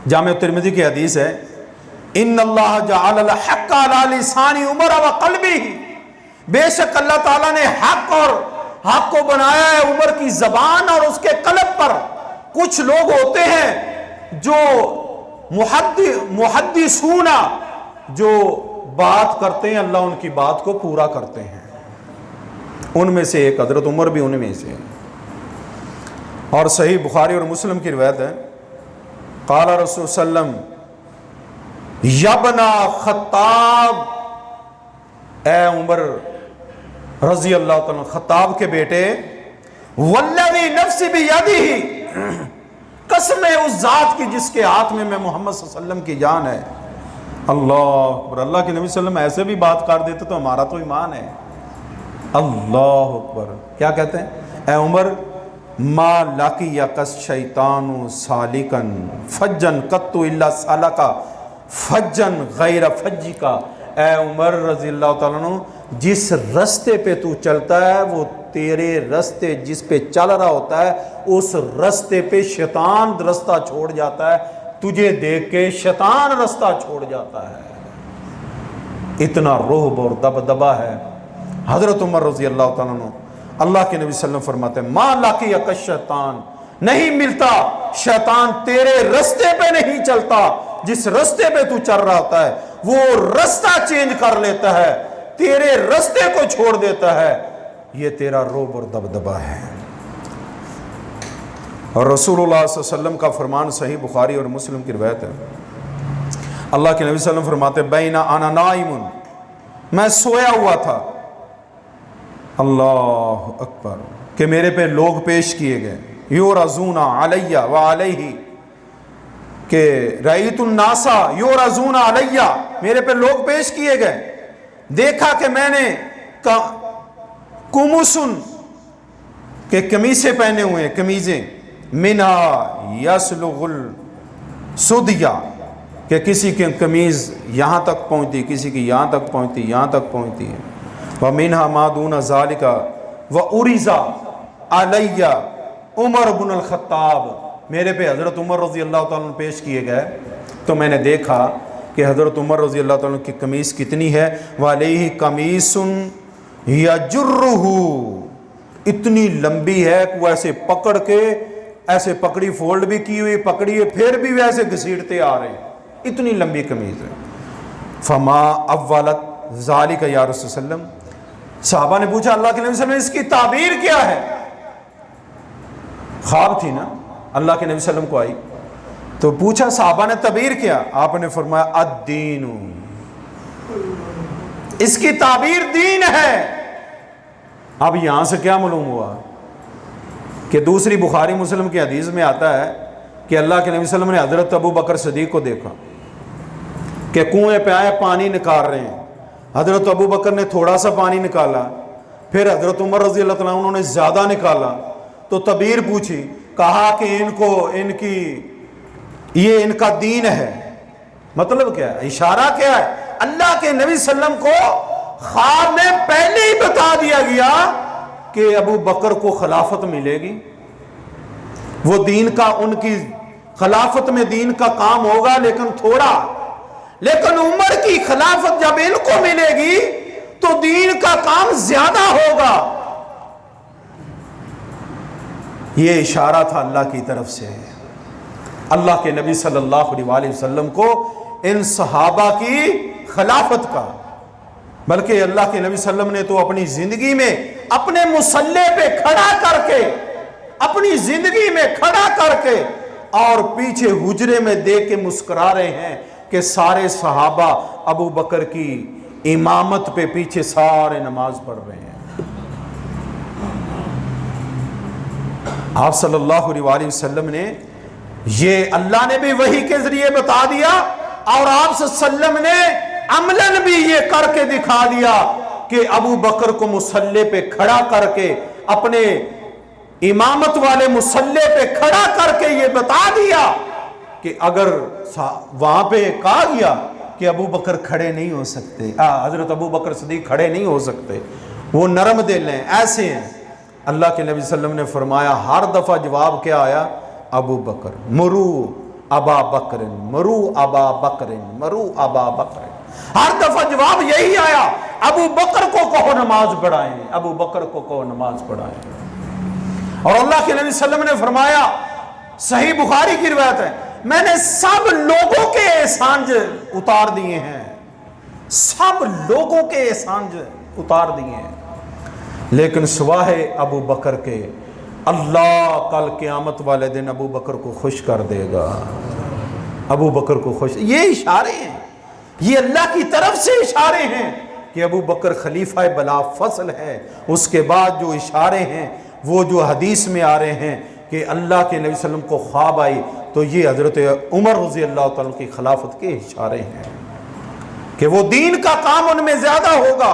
जामे तिरमिज़ी की हदीस है, इन्नल्लाह जअल हक़्क़ अला लिसानी उमर व क़ल्बिही, बेशक अल्लाह ताला ने हक और हक को बनाया है उमर की जबान और उसके कल्ब पर। कुछ लोग होते हैं जो मुहद्दिसूना, जो बात करते हैं अल्लाह उनकी बात को पूरा करते हैं, उनमें से एक हजरत उमर भी उनमें से। और सही बुखारी और मुस्लिम की रिवायत है, क़ाला रसूल सल्लम यबना खत्ताब, ए उमर रजी अल्लाह तआला, खत्ताब के बेटे, वल्लज़ी नफ्सी बियदिही, कसम है उस जात की जिसके हाथ में मैं मोहम्मद सल्लल्लाहु अलैहि वसल्लम की जान है। अल्लाह अकबर। अल्लाह के नबी सल्लल्लाहु अलैहि वसल्लम ऐसे भी बात कर देते तो हमारा तो ईमान है। अल्लाह अकबर। क्या कहते हैं? ए उमर, मा लाकी या कस शैतानु सालिकन फज्जन कत्तु इल्ला सालका फज्जन गैर फज्जी का। ए उमर रज़ी अल्लाह तआला अन्हु, जिस रास्ते पे तू चलता है वो तेरे रास्ते जिस पे चल रहा होता है उस रास्ते पे शैतान रास्ता छोड़ जाता है, तुझे देख के शैतान रास्ता छोड़ जाता है। इतना रोहब और दबदबा है। हजरत उमर रज़ी अल्लाह तआला अन्हु, अल्लाह के नबी सल्लल्लाहु अलैहि वसल्लम फरमाते हैं, मा लाकी यक शैतान, नहीं मिलता शैतान तेरे रास्ते पे नहीं चलता, जिस रास्ते पे तू चल रहा होता है वो रास्ता चेंज कर लेता है, तेरे रास्ते को छोड़ देता है। ये तेरा रोब और दबदबा है। और रसूलुल्लाह सल्लल्लाहु अलैहि वसल्लम का फरमान सही बुखारी और मुस्लिम की रिवायत है, अल्लाह के नबी सल्लल्लाहु अलैहि वसल्लम फरमाते बैना अना नाइमुन, मैं सोया हुआ था, अल्लाह अकबर, कि मेरे पे लोग पेश किए गए, यो रजूना अलैया व अलैहि, के रईतुन नासा यो रजूना अलैया, मेरे पे लोग पेश किए गए, देखा कि मैंने कुमुसुन के कमीज़ें पहने हुए, कमीज़ें, मिना यसलुगुल सुदिया, कि किसी की कमीज़ यहाँ तक पहुँचती, किसी की यहाँ तक पहुँचती, यहाँ तक पहुँचती है। व मिनहा मादून ज़ालिका व उरिज़ा अलैया उमर बिन अल खत्ताब, मेरे पे हज़रत उमर रज़ी अल्लाह तआला अन्हु पेश किए गए तो मैंने देखा कि हज़रत उमर रज़ी अल्लाह तआला की कमीज़ कितनी है, वालैहि कमीसुन यजुर्रुहु, इतनी लंबी है कि वो ऐसे पकड़ के, ऐसे पकड़ी, फोल्ड भी की हुई पकड़ी है, फिर भी वैसे घसीटते आ रहे हैं, इतनी लंबी कमीज़ है। फमा अव्वलत ज़ालिका या रसूल सल्लम, साहबा ने पूछा अल्लाह के नबी सल्लल्लाहु अलैहि वसल्लम इसकी ताबीर क्या है? ख्वाब थी ना, अल्लाह के नबी सल्लल्लाहु अलैहि वसल्लम को आई तो पूछा साहबा ने ताबीर क्या? आपने फरमाया अद्दीनु, इसकी ताबीर दीन है। अब यहां से क्या मालूम हुआ कि दूसरी बुखारी मुस्लिम की हदीस में आता है कि अल्लाह के नबी सल्लल्लाहु अलैहि वसल्लम ने हजरत अबू बकर सिद्दीक को देखा कि कुएं पे आए, पानी निकाल रहे हैं। हजरत अबू बकर ने थोड़ा सा पानी निकाला, फिर हजरत उमर रज़ी अल्लाह तआला उन्होंने ज़्यादा निकाला, तो तबीर पूछी, कहा कि इनको, इनकी, ये इनका दीन है। मतलब क्या है? इशारा क्या है? अल्लाह के नबी सल्लम को ख्वाब में पहले ही बता दिया गया कि अबू बकर को खिलाफत मिलेगी, वो दीन का, उनकी खिलाफत में दीन का काम होगा लेकिन थोड़ा, लेकिन उमर की खिलाफत जब इनको मिलेगी तो दीन का काम ज्यादा होगा। ये इशारा था अल्लाह की तरफ से। अल्लाह के नबी सल्लल्लाहु अलैहि वसल्लम को इन सहाबा की खिलाफत का, बल्कि अल्लाह के नबी सल्लल्लाहु अलैहि वसल्लम ने तो अपनी जिंदगी में अपने मुसल्ले पे खड़ा करके, अपनी जिंदगी में खड़ा करके और पीछे हुजरे में देख के मुस्कुरा रहे हैं कि सारे सहाबा अबू बकर की इमामत पे पीछे सारे नमाज पढ़ रहे हैं। आप सल्लल्लाहु अलैहि वसल्लम ने, ये अल्लाह ने भी वही के जरिए बता दिया और आप सल्लम ने अमलन भी ये करके दिखा दिया कि अबू बकर को मुसल्ले पे खड़ा करके, अपने इमामत वाले मुसल्ले पे खड़ा करके ये बता दिया कि अगर वहां पे कहा गया कि अबू बकर खड़े नहीं हो सकते, हजरत अबू बकर सिद्दीक खड़े नहीं हो सकते, वो नरम दिल हैं, ऐसे हैं, अल्लाह के नबी सल्लल्लाहु अलैहि वसल्लम ने फरमाया, हर दफा जवाब क्या आया? अबू बकर मुरू अबा बकरिन मरू अबा बकरिन मरू अबा बकरिन। हर दफा जवाब यही आया, अबू बकर को कहो नमाज पढ़ाएं, अबू बकर को कहो नमाज पढ़ाएं। और अल्लाह के नबी सल्लल्लाहु अलैहि वसल्लम ने फरमाया, सही बुखारी की रिवायत है, मैंने सब लोगों के एहसान उतार दिए हैं, सब लोगों के एहसान उतार दिए हैं, लेकिन सिवाय अबू बकर के अल्लाह कल क़यामत वाले दिन अबू बकर को खुश कर देगा, अबू बकर को खुश। ये इशारे हैं, ये अल्लाह की तरफ से इशारे हैं कि अबू बकर खलीफा बला फसल है। उसके बाद जो इशारे हैं वो जो हदीस में आ रहे हैं कि अल्लाह के नबी सल्लल्लाहु अलैहि वसल्लम को ख्वाब आई, तो ये हज़रत उमर रज़ी अल्लाह तआला की खिलाफत के इशारे हैं कि वो दीन का काम उनमें ज़्यादा होगा।